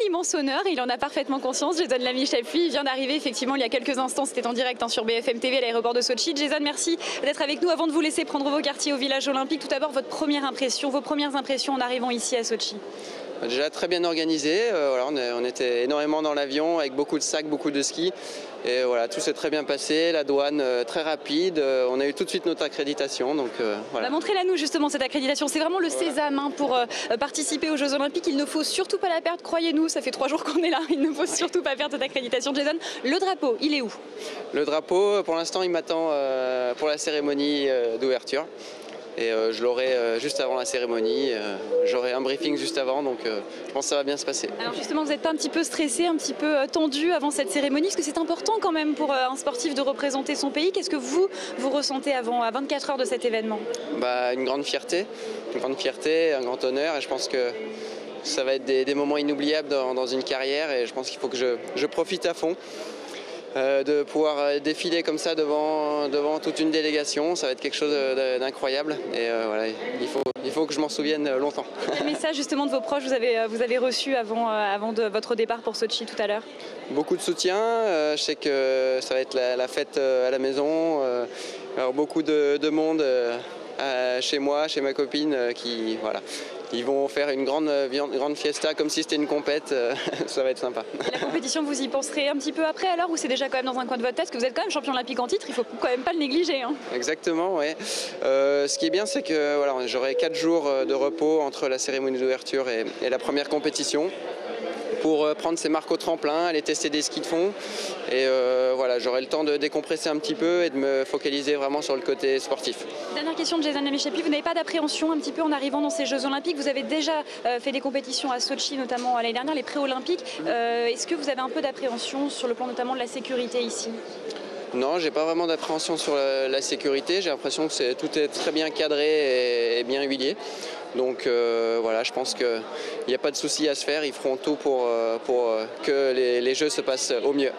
l'immense honneur, il en a parfaitement conscience. Jason Lamy-Chappuis vient d'arriver effectivement il y a quelques instants, c'était en direct sur BFM TV à l'aéroport de Sotchi. Jason, merci d'être avec nous. Avant de vous laisser prendre vos quartiers au village olympique, tout d'abord votre première impression, vos premières impressions en arrivant ici à Sotchi. Déjà très bien organisé, voilà, on était énormément dans l'avion avec beaucoup de sacs, beaucoup de skis. Et voilà, tout s'est très bien passé, la douane très rapide, on a eu tout de suite notre accréditation. Donc, voilà. Montrez-la nous justement cette accréditation, c'est vraiment le sésame pour participer aux Jeux Olympiques. Il ne faut surtout pas la perdre, croyez-nous, ça fait 3 jours qu'on est là, il ne faut surtout pas perdre cette accréditation. Jason, le drapeau, il est où? Le drapeau, pour l'instant, il m'attend pour la cérémonie d'ouverture. Et je l'aurai juste avant la cérémonie, j'aurai un briefing juste avant, donc je pense que ça va bien se passer. Alors justement, vous n'êtes pas un petit peu stressé, un petit peu tendu avant cette cérémonie, parce que c'est important quand même pour un sportif de représenter son pays. Qu'est-ce que vous ressentez à 24 heures de cet événement? Une grande fierté, un grand honneur, et je pense que ça va être des moments inoubliables dans une carrière, et je pense qu'il faut que je profite à fond. De pouvoir défiler comme ça devant toute une délégation, ça va être quelque chose d'incroyable et voilà, il faut que je m'en souvienne longtemps. Quel message justement de vos proches vous avez reçu avant de votre départ pour Sotchi tout à l'heure? Beaucoup de soutien, je sais que ça va être la fête à la maison, alors beaucoup de monde chez moi, chez ma copine qui voilà. Ils vont faire une grande fiesta comme si c'était une compète, ça va être sympa. Et la compétition, vous y penserez un petit peu après alors, ou c'est déjà quand même dans un coin de votre tête, parce que vous êtes quand même champion olympique en titre, il ne faut quand même pas le négliger. Hein. Exactement, oui. Ce qui est bien, c'est que voilà, j'aurai 4 jours de repos entre la cérémonie d'ouverture et la première compétition, pour prendre ses marques au tremplin, aller tester des skis de fond. Et voilà, j'aurai le temps de décompresser un petit peu et de me focaliser vraiment sur le côté sportif. Dernière question de Jason Lamy-Chappuis, vous n'avez pas d'appréhension un petit peu en arrivant dans ces Jeux Olympiques? Vous avez déjà fait des compétitions à Sotchi, notamment l'année dernière, les pré-olympiques. Est-ce que vous avez un peu d'appréhension sur le plan notamment de la sécurité ici? Non, j'ai pas vraiment d'appréhension sur la sécurité. J'ai l'impression que tout est très bien cadré et bien huilé. Donc voilà, je pense qu'il n'y a pas de souci à se faire. Ils feront tout pour que les Jeux se passent au mieux.